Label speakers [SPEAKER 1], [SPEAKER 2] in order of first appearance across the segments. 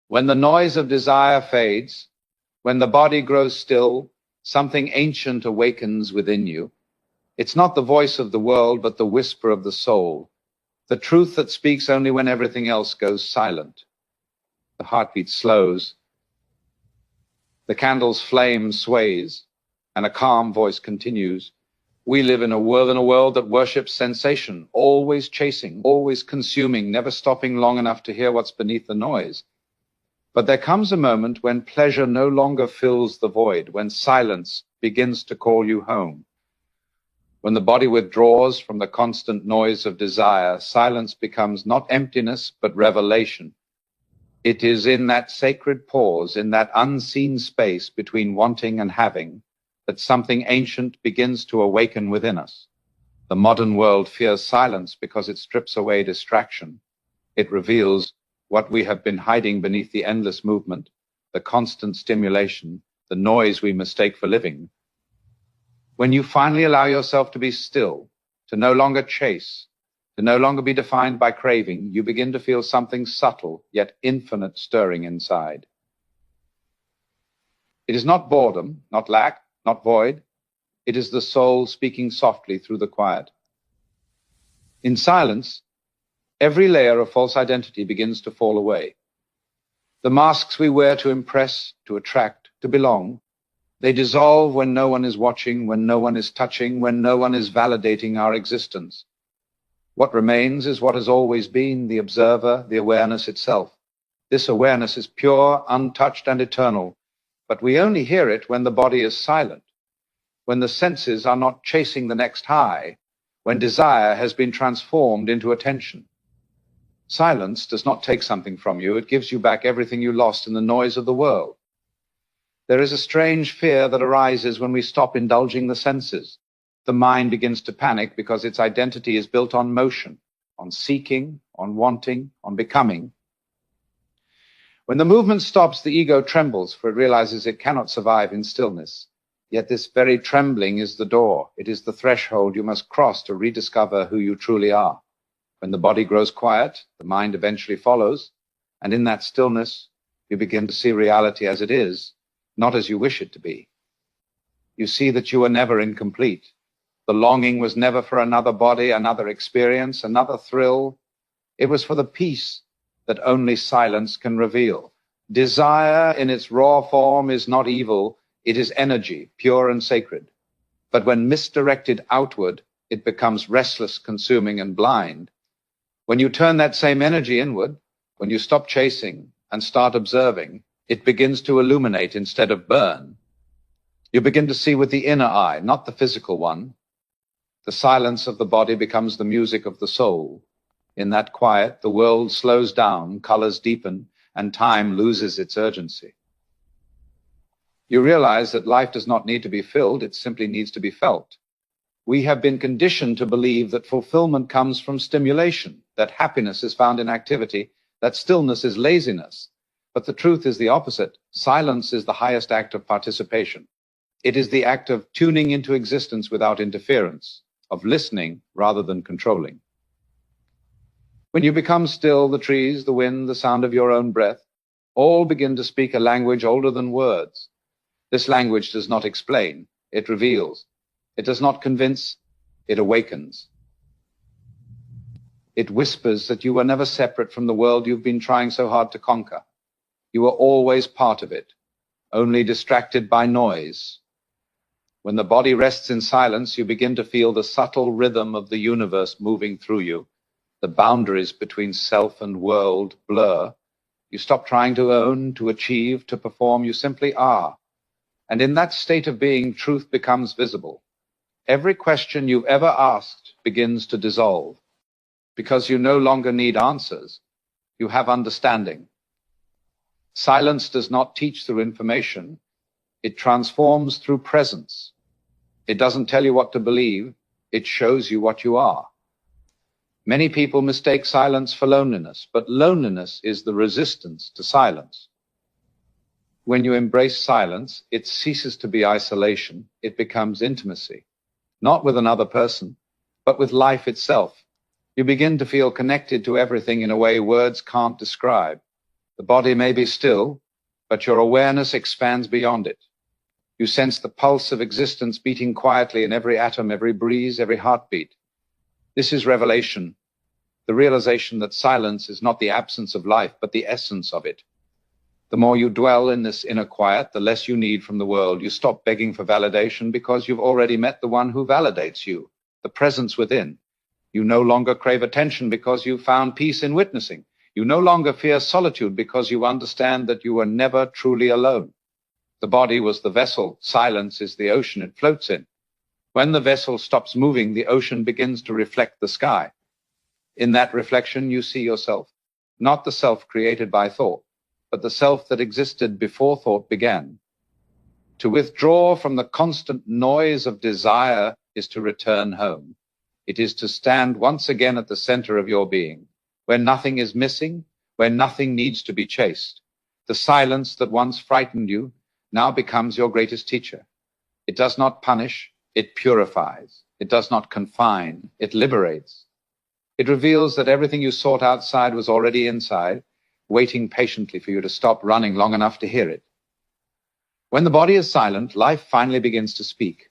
[SPEAKER 1] When the noise of desire fades, when the body grows still, something ancient awakens within you. It's not the voice of the world, but the whisper of the soul, the truth that speaks only when everything else goes silent. The heartbeat slows, the candle's flame sways, and a calm voice continues. We live in a world that worships sensation, always chasing, always consuming, never stopping long enough to hear what's beneath the noise. But there comes a moment when pleasure no longer fills the void, when silence begins to call you home. When the body withdraws from the constant noise of desire, silence becomes not emptiness, but revelation. It is in that sacred pause, in that unseen space between wanting and having, that something ancient begins to awaken within us. The modern world fears silence because it strips away distraction. It reveals what we have been hiding beneath the endless movement, the constant stimulation, the noise we mistake for living. When you finally allow yourself to be still, to no longer chase, to no longer be defined by craving, you begin to feel something subtle yet infinite stirring inside. It is not boredom, not lack, not void. It is the soul speaking softly through the quiet. In silence, every layer of false identity begins to fall away. The masks we wear to impress, to attract, to belong, they dissolve when no one is watching, when no one is touching, when no one is validating our existence. What remains is what has always been, the observer, the awareness itself. This awareness is pure, untouched, and eternal, but we only hear it when the body is silent, when the senses are not chasing the next high, when desire has been transformed into attention. Silence does not take something from you. It gives you back everything you lost in the noise of the world. There is a strange fear that arises when we stop indulging the senses. The mind begins to panic because its identity is built on motion, on seeking, on wanting, on becoming. When the movement stops, the ego trembles, for it realizes it cannot survive in stillness. Yet this very trembling is the door. It is the threshold you must cross to rediscover who you truly are. When the body grows quiet, the mind eventually follows, and in that stillness, you begin to see reality as it is, not as you wish it to be. You see that you are never incomplete. The longing was never for another body, another experience, another thrill. It was for the peace that only silence can reveal. Desire in its raw form is not evil. It is energy, pure and sacred. But when misdirected outward, it becomes restless, consuming, and blind. When you turn that same energy inward, when you stop chasing and start observing, it begins to illuminate instead of burn. You begin to see with the inner eye, not the physical one. The silence of the body becomes the music of the soul. In that quiet, the world slows down, colors deepen, and time loses its urgency. You realize that life does not need to be filled, it simply needs to be felt. We have been conditioned to believe that fulfillment comes from stimulation, that happiness is found in activity, that stillness is laziness. But the truth is the opposite. Silence is the highest act of participation. It is the act of tuning into existence without interference, of listening rather than controlling. When you become still, the trees, the wind, the sound of your own breath, all begin to speak a language older than words. This language does not explain, it reveals. It does not convince, it awakens. It whispers that you were never separate from the world you've been trying so hard to conquer. You were always part of it, only distracted by noise. When the body rests in silence, you begin to feel the subtle rhythm of the universe moving through you. The boundaries between self and world blur. You stop trying to own, to achieve, to perform. You simply are. And in that state of being, truth becomes visible. Every question you've ever asked begins to dissolve. Because you no longer need answers, you have understanding. Silence does not teach through information. It transforms through presence. It doesn't tell you what to believe. It shows you what you are. Many people mistake silence for loneliness, but loneliness is the resistance to silence. When you embrace silence, it ceases to be isolation. It becomes intimacy. Not with another person, but with life itself. You begin to feel connected to everything in a way words can't describe. The body may be still, but your awareness expands beyond it. You sense the pulse of existence beating quietly in every atom, every breeze, every heartbeat. This is revelation, the realization that silence is not the absence of life, but the essence of it. The more you dwell in this inner quiet, the less you need from the world. You stop begging for validation because you've already met the one who validates you, the presence within. You no longer crave attention because you've found peace in witnessing. You no longer fear solitude because you understand that you were never truly alone. The body was the vessel. Silence is the ocean it floats in. When the vessel stops moving, the ocean begins to reflect the sky. In that reflection, you see yourself, not the self created by thought, but the self that existed before thought began. To withdraw from the constant noise of desire is to return home. It is to stand once again at the center of your being, where nothing is missing, where nothing needs to be chased. The silence that once frightened you now becomes your greatest teacher. It does not punish, it purifies. It does not confine, it liberates. It reveals that everything you sought outside was already inside, waiting patiently for you to stop running long enough to hear it. When the body is silent, life finally begins to speak.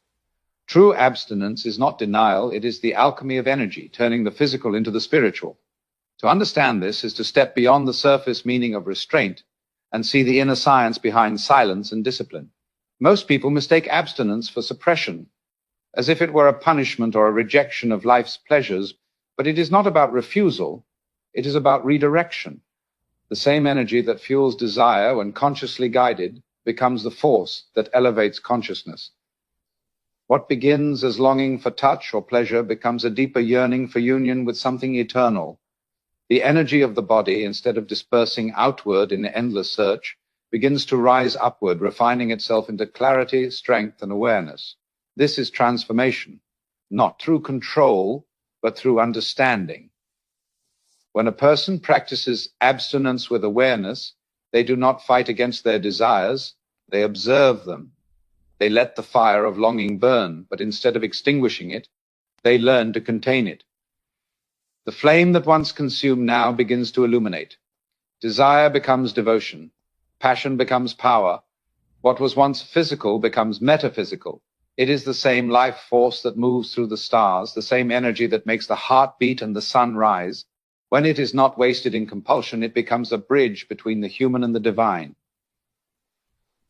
[SPEAKER 1] True abstinence is not denial, it is the alchemy of energy, turning the physical into the spiritual. To understand this is to step beyond the surface meaning of restraint and see the inner science behind silence and discipline. Most people mistake abstinence for suppression, as if it were a punishment or a rejection of life's pleasures, but it is not about refusal, it is about redirection. The same energy that fuels desire when consciously guided becomes the force that elevates consciousness. What begins as longing for touch or pleasure becomes a deeper yearning for union with something eternal. The energy of the body, instead of dispersing outward in endless search, begins to rise upward, refining itself into clarity, strength, and awareness. This is transformation, not through control, but through understanding. When a person practices abstinence with awareness, they do not fight against their desires, they observe them. They let the fire of longing burn, but instead of extinguishing it, they learn to contain it. The flame that once consumed now begins to illuminate. Desire becomes devotion. Passion becomes power. What was once physical becomes metaphysical. It is the same life force that moves through the stars, the same energy that makes the heart beat and the sun rise. When it is not wasted in compulsion, it becomes a bridge between the human and the divine.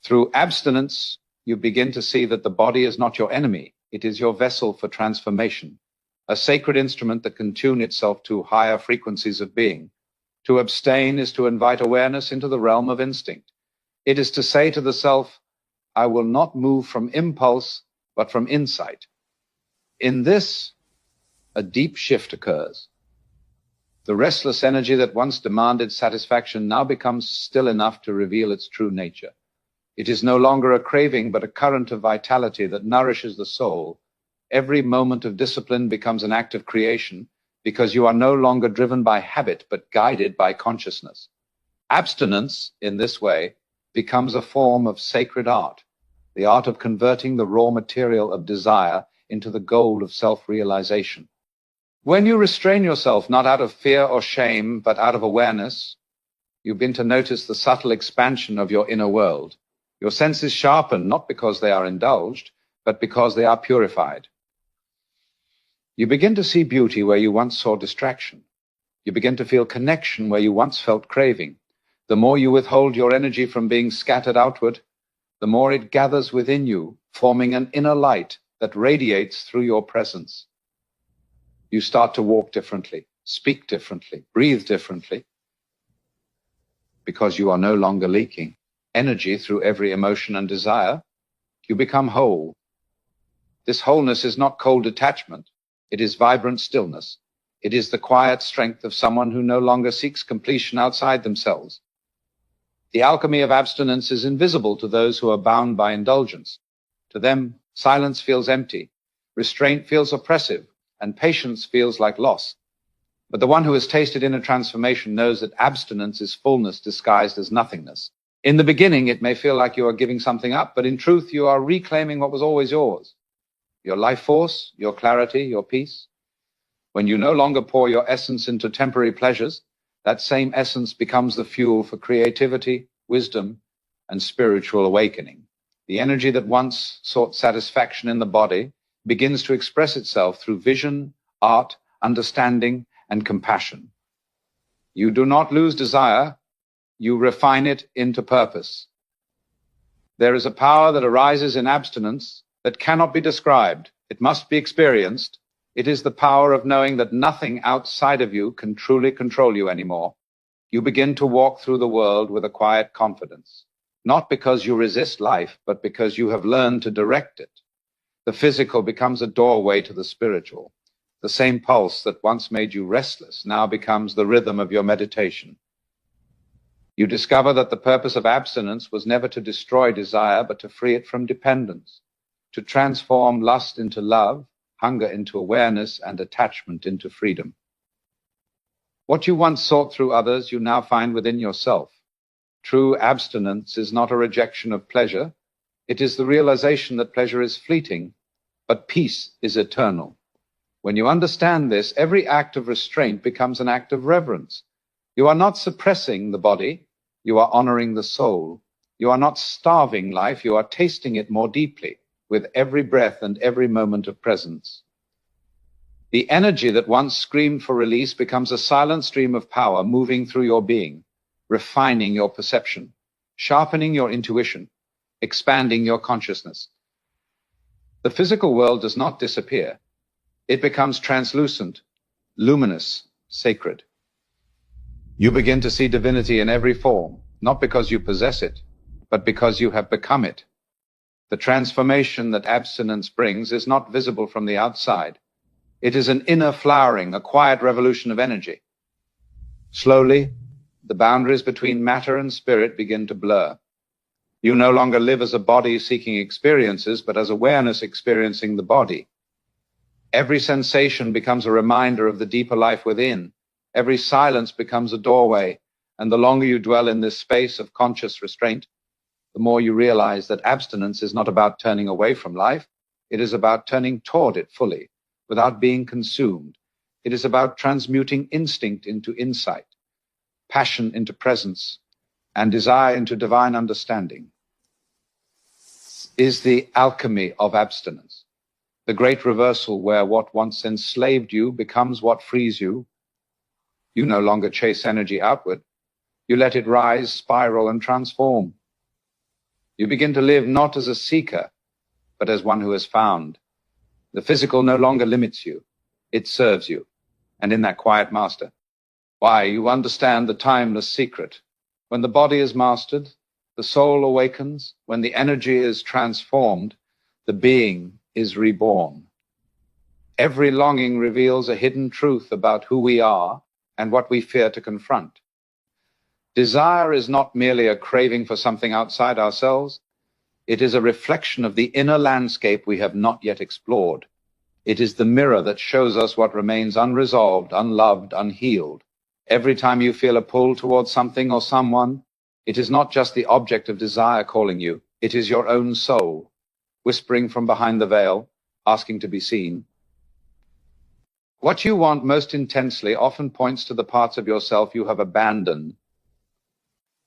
[SPEAKER 1] Through abstinence, you begin to see that the body is not your enemy. It is your vessel for transformation, a sacred instrument that can tune itself to higher frequencies of being. To abstain is to invite awareness into the realm of instinct. It is to say to the self, I will not move from impulse, but from insight. In this, a deep shift occurs. The restless energy that once demanded satisfaction now becomes still enough to reveal its true nature. It is no longer a craving, but a current of vitality that nourishes the soul. Every moment of discipline becomes an act of creation because you are no longer driven by habit, but guided by consciousness. Abstinence, in this way, becomes a form of sacred art, the art of converting the raw material of desire into the gold of self-realization. When you restrain yourself not out of fear or shame, but out of awareness, you begin to notice the subtle expansion of your inner world. Your senses sharpen not because they are indulged, but because they are purified. You begin to see beauty where you once saw distraction. You begin to feel connection where you once felt craving. The more you withhold your energy from being scattered outward, the more it gathers within you, forming an inner light that radiates through your presence. You start to walk differently, speak differently, breathe differently, because you are no longer leaking energy through every emotion and desire. You become whole. This wholeness is not cold detachment. It is vibrant stillness. It is the quiet strength of someone who no longer seeks completion outside themselves. The alchemy of abstinence is invisible to those who are bound by indulgence. To them, silence feels empty, restraint feels oppressive, and patience feels like loss. But the one who has tasted inner transformation knows that abstinence is fullness disguised as nothingness. In the beginning, it may feel like you are giving something up, but in truth, you are reclaiming what was always yours. Your life force, your clarity, your peace. When you no longer pour your essence into temporary pleasures, that same essence becomes the fuel for creativity, wisdom, and spiritual awakening. The energy that once sought satisfaction in the body begins to express itself through vision, art, understanding, and compassion. You do not lose desire, you refine it into purpose. There is a power that arises in abstinence that cannot be described. It must be experienced. It is the power of knowing that nothing outside of you can truly control you anymore. You begin to walk through the world with a quiet confidence, not because you resist life, but because you have learned to direct it. The physical becomes a doorway to the spiritual. The same pulse that once made you restless now becomes the rhythm of your meditation. You discover that the purpose of abstinence was never to destroy desire, but to free it from dependence, to transform lust into love, hunger into awareness, and attachment into freedom. What you once sought through others, you now find within yourself. True abstinence is not a rejection of pleasure. It is the realization that pleasure is fleeting, but peace is eternal. When you understand this, every act of restraint becomes an act of reverence. You are not suppressing the body, you are honoring the soul. You are not starving life, you are tasting it more deeply, with every breath and every moment of presence. The energy that once screamed for release becomes a silent stream of power moving through your being, refining your perception, sharpening your intuition, expanding your consciousness. The physical world does not disappear. It becomes translucent, luminous, sacred. You begin to see divinity in every form, not because you possess it, but because you have become it. The transformation that abstinence brings is not visible from the outside. It is an inner flowering, a quiet revolution of energy. Slowly, the boundaries between matter and spirit begin to blur. You no longer live as a body seeking experiences, but as awareness experiencing the body. Every sensation becomes a reminder of the deeper life within. Every silence becomes a doorway, and the longer you dwell in this space of conscious restraint, the more you realize that abstinence is not about turning away from life. It is about turning toward it fully, without being consumed. It is about transmuting instinct into insight, passion into presence, and desire into divine understanding. Is the alchemy of abstinence, the great reversal where what once enslaved you becomes what frees you. You no longer chase energy outward. You let it rise, spiral, and transform. You begin to live not as a seeker, but as one who has found. The physical no longer limits you. It serves you, and in that quiet master. Why, you understand the timeless secret. When the body is mastered, the soul awakens. When the energy is transformed, the being is reborn. Every longing reveals a hidden truth about who we are and what we fear to confront. Desire is not merely a craving for something outside ourselves. It is a reflection of the inner landscape we have not yet explored. It is the mirror that shows us what remains unresolved, unloved, unhealed. Every time you feel a pull towards something or someone, it is not just the object of desire calling you. It is your own soul, whispering from behind the veil, asking to be seen. What you want most intensely often points to the parts of yourself you have abandoned.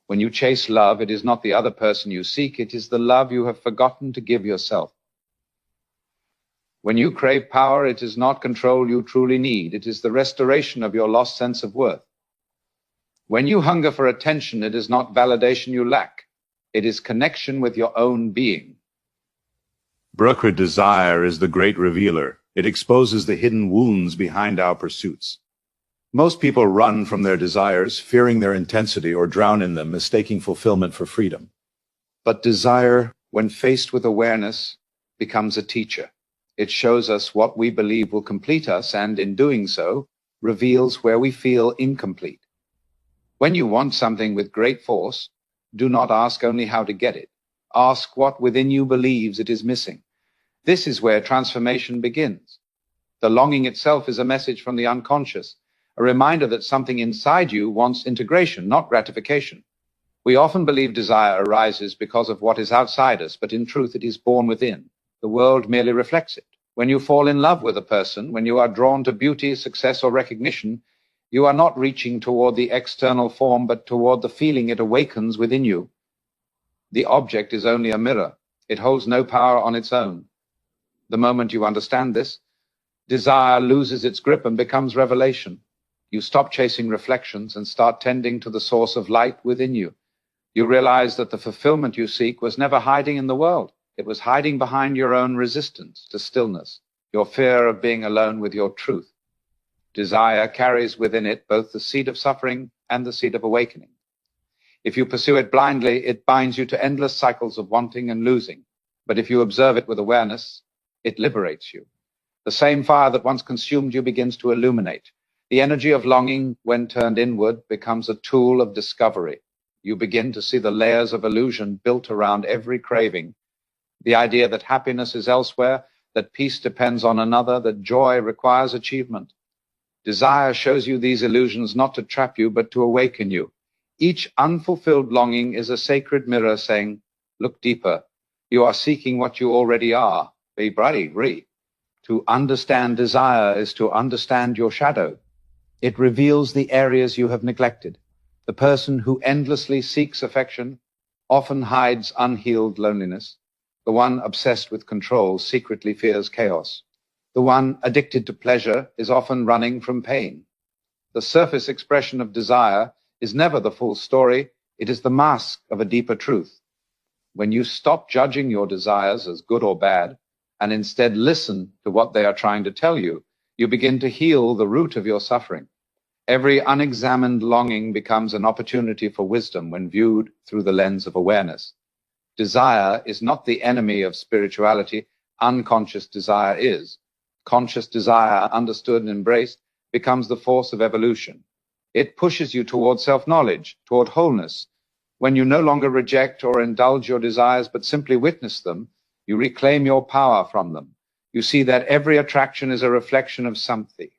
[SPEAKER 1] When you chase love, it is not the other person you seek, it is the love you have forgotten to give yourself. When you crave power, it is not control you truly need, it is the restoration of your lost sense of worth. When you hunger for attention, it is not validation you lack, it is connection with your own being.
[SPEAKER 2] Brookrid desire is the great revealer. It exposes the hidden wounds behind our pursuits. Most people run from their desires, fearing their intensity, or drown in them, mistaking fulfillment for freedom.
[SPEAKER 1] But desire, when faced with awareness, becomes a teacher. It shows us what we believe will complete us, and in doing so, reveals where we feel incomplete. When you want something with great force, do not ask only how to get it. Ask what within you believes it is missing. This is where transformation begins. The longing itself is a message from the unconscious, a reminder that something inside you wants integration, not gratification. We often believe desire arises because of what is outside us, but in truth it is born within. The world merely reflects it. When you fall in love with a person, when you are drawn to beauty, success, or recognition, You are not reaching toward the external form, but toward the feeling it awakens within you. The object is only a mirror. It holds no power on its own. The moment you understand this, desire loses its grip and becomes revelation. You stop chasing reflections and start tending to the source of light within you. You realize that the fulfillment you seek was never hiding in the world. It was hiding behind your own resistance to stillness, your fear of being alone with your truth. Desire carries within it both the seed of suffering and the seed of awakening. If you pursue it blindly, it binds you to endless cycles of wanting and losing. But if you observe it with awareness, it liberates you. The same fire that once consumed you begins to illuminate. The energy of longing, when turned inward, becomes a tool of discovery. You begin to see the layers of illusion built around every craving. The idea that happiness is elsewhere, that peace depends on another, that joy requires achievement. Desire shows you these illusions not to trap you, but to awaken you. Each unfulfilled longing is a sacred mirror saying, look deeper. You are seeking what you already are. Be brave. To understand desire is to understand your shadow. It reveals the areas you have neglected. The person who endlessly seeks affection often hides unhealed loneliness. The one obsessed with control secretly fears chaos. The one addicted to pleasure is often running from pain. The surface expression of desire is never the full story. It is the mask of a deeper truth. When you stop judging your desires as good or bad, and instead listen to what they are trying to tell you, you begin to heal the root of your suffering. Every unexamined longing becomes an opportunity for wisdom when viewed through the lens of awareness. Desire is not the enemy of spirituality. Unconscious desire is. Conscious desire, understood and embraced, becomes the force of evolution. It pushes you toward self-knowledge, toward wholeness. When you no longer reject or indulge your desires, but simply witness them, you reclaim your power from them. You see that every attraction is a reflection of something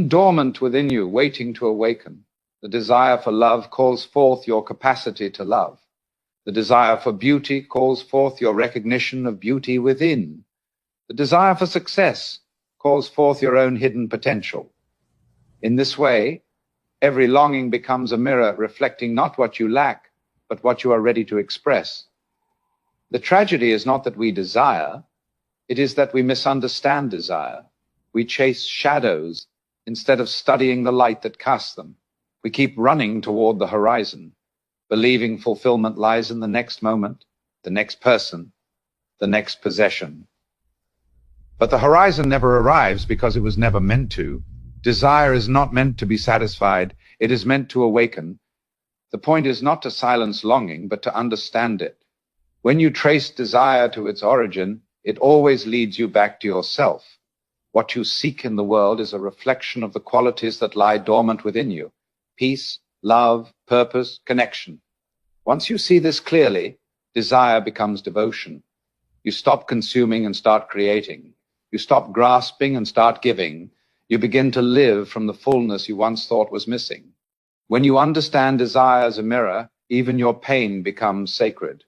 [SPEAKER 1] dormant within you, waiting to awaken. The desire for love calls forth your capacity to love. The desire for beauty calls forth your recognition of beauty within. The desire for success calls forth your own hidden potential. In this way, every longing becomes a mirror reflecting not what you lack, but what you are ready to express. The tragedy is not that we desire, it is that we misunderstand desire. We chase shadows instead of studying the light that casts them. We keep running toward the horizon, believing fulfillment lies in the next moment, the next person, the next possession. But the horizon never arrives because it was never meant to. Desire is not meant to be satisfied. It is meant to awaken. The point is not to silence longing, but to understand it. When you trace desire to its origin, it always leads you back to yourself. What you seek in the world is a reflection of the qualities that lie dormant within you: peace, love, purpose, connection. Once you see this clearly, desire becomes devotion. You stop consuming and start creating. You stop grasping and start giving. You begin to live from the fullness you once thought was missing. When you understand desire as a mirror, even your pain becomes sacred.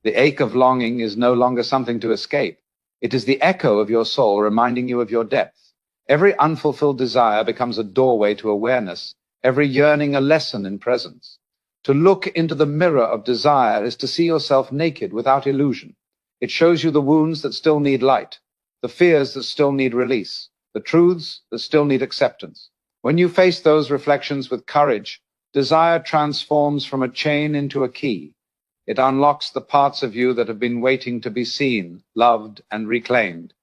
[SPEAKER 1] The ache of longing is no longer something to escape. It is the echo of your soul reminding you of your depth. Every unfulfilled desire becomes a doorway to awareness, every yearning a lesson in presence. To look into the mirror of desire is to see yourself naked without illusion. It shows you the wounds that still need light, the fears that still need release, the truths that still need acceptance. When you face those reflections with courage, desire transforms from a chain into a key. It unlocks the parts of you that have been waiting to be seen, loved, and reclaimed.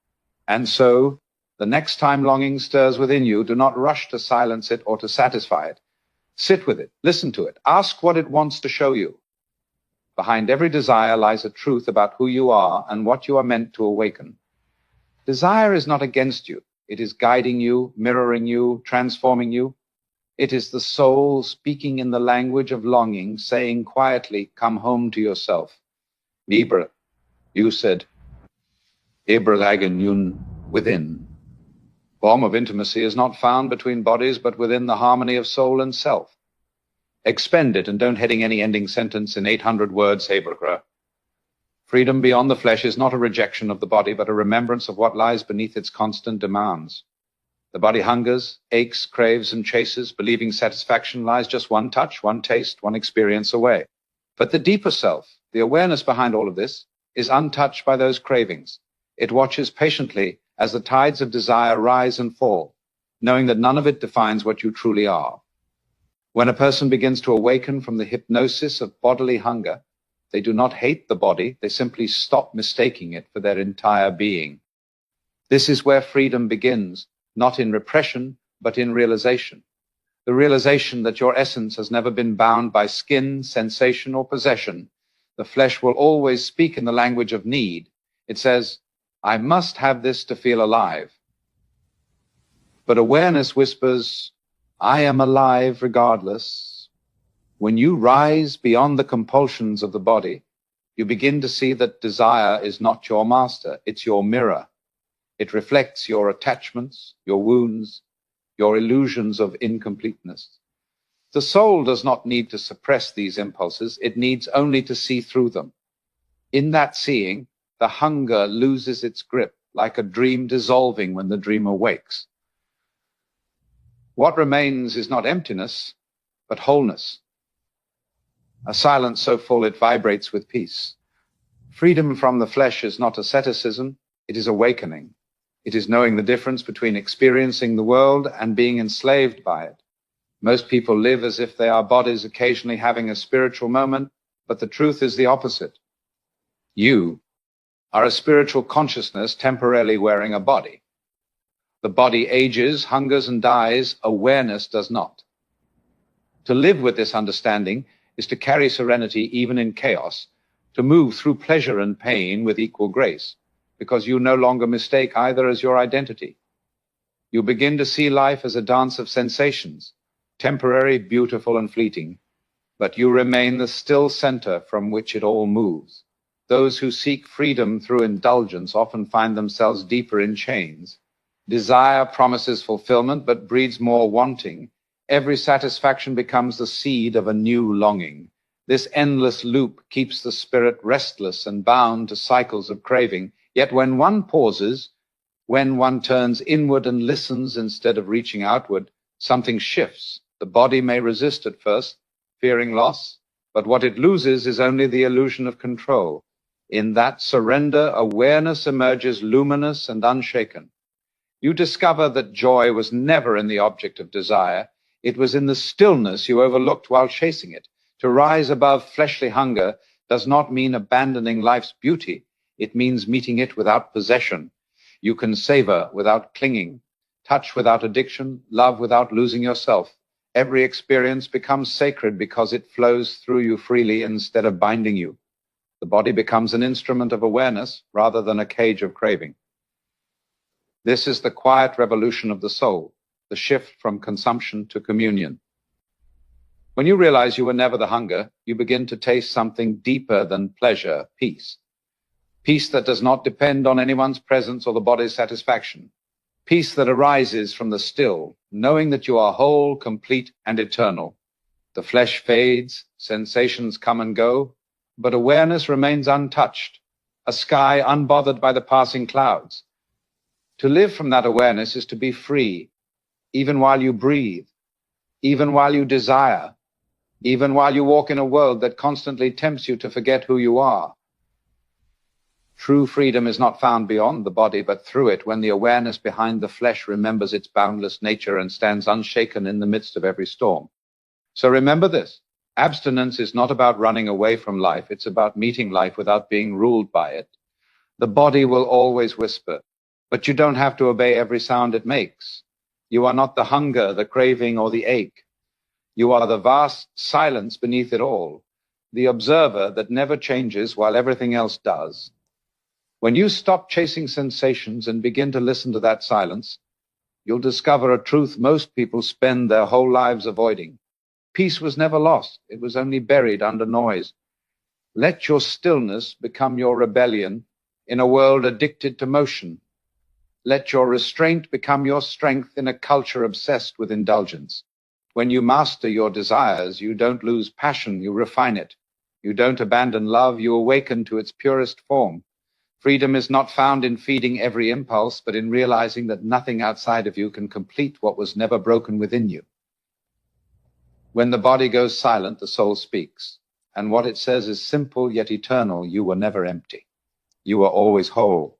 [SPEAKER 1] And so, the next time longing stirs within you, do not rush to silence it or to satisfy it. Sit with it, listen to it, ask what it wants to show you. Behind every desire lies a truth about who you are and what you are meant to awaken. Desire is not against you. It is guiding you, mirroring you, transforming you. It is the soul speaking in the language of longing, saying quietly, come home to yourself. Libra, you said, Ibralagan yun, within. Form of intimacy is not found between bodies, but within the harmony of soul and self. Expend it and don't heading any ending sentence in 800 words, Hebrew. Freedom beyond the flesh is not a rejection of the body, but a remembrance of what lies beneath its constant demands. The body hungers, aches, craves, and chases, believing satisfaction lies just one touch, one taste, one experience away. But the deeper self, the awareness behind all of this, is untouched by those cravings. It watches patiently as the tides of desire rise and fall, knowing that none of it defines what you truly are. When a person begins to awaken from the hypnosis of bodily hunger, they do not hate the body, they simply stop mistaking it for their entire being. This is where freedom begins, not in repression, but in realization. The realization that your essence has never been bound by skin, sensation, or possession. The flesh will always speak in the language of need. It says, I must have this to feel alive. But awareness whispers, I am alive regardless. When you rise beyond the compulsions of the body, you begin to see that desire is not your master, it's your mirror. It reflects your attachments, your wounds, your illusions of incompleteness. The soul does not need to suppress these impulses, it needs only to see through them. In that seeing, the hunger loses its grip, like a dream dissolving when the dreamer wakes. What remains is not emptiness, but wholeness. A silence so full it vibrates with peace. Freedom from the flesh is not asceticism, it is awakening. It is knowing the difference between experiencing the world and being enslaved by it. Most people live as if they are bodies occasionally having a spiritual moment, but the truth is the opposite. You are a spiritual consciousness temporarily wearing a body. The body ages, hungers, and dies. Awareness does not. To live with this understanding is to carry serenity even in chaos, to move through pleasure and pain with equal grace, because you no longer mistake either as your identity. You begin to see life as a dance of sensations, temporary, beautiful, and fleeting, but you remain the still center from which it all moves. Those who seek freedom through indulgence often find themselves deeper in chains. Desire promises fulfillment, but breeds more wanting. Every satisfaction becomes the seed of a new longing. This endless loop keeps the spirit restless and bound to cycles of craving. Yet when one pauses, when one turns inward and listens instead of reaching outward, something shifts. The body may resist at first, fearing loss, but what it loses is only the illusion of control. In that surrender, awareness emerges luminous and unshaken. You discover that joy was never in the object of desire. It was in the stillness you overlooked while chasing it. To rise above fleshly hunger does not mean abandoning life's beauty. It means meeting it without possession. You can savor without clinging, touch without addiction, love without losing yourself. Every experience becomes sacred because it flows through you freely instead of binding you. The body becomes an instrument of awareness rather than a cage of craving. This is the quiet revolution of the soul, the shift from consumption to communion. When you realize you were never the hunger, you begin to taste something deeper than pleasure, peace. Peace that does not depend on anyone's presence or the body's satisfaction. Peace that arises from the still, knowing that you are whole, complete, and eternal. The flesh fades, sensations come and go, but awareness remains untouched, a sky unbothered by the passing clouds. To live from that awareness is to be free, even while you breathe, even while you desire, even while you walk in a world that constantly tempts you to forget who you are. True freedom is not found beyond the body, but through it, when the awareness behind the flesh remembers its boundless nature and stands unshaken in the midst of every storm. So remember this. Abstinence is not about running away from life. It's about meeting life without being ruled by it. The body will always whisper, but you don't have to obey every sound it makes. You are not the hunger, the craving, or the ache. You are the vast silence beneath it all, the observer that never changes while everything else does. When you stop chasing sensations and begin to listen to that silence, you'll discover a truth most people spend their whole lives avoiding. Peace was never lost. It was only buried under noise. Let your stillness become your rebellion in a world addicted to motion. Let your restraint become your strength in a culture obsessed with indulgence. When you master your desires, you don't lose passion, you refine it. You don't abandon love, you awaken to its purest form. Freedom is not found in feeding every impulse, but in realizing that nothing outside of you can complete what was never broken within you. When the body goes silent, the soul speaks, and what it says is simple yet eternal. You were never empty. You were always whole.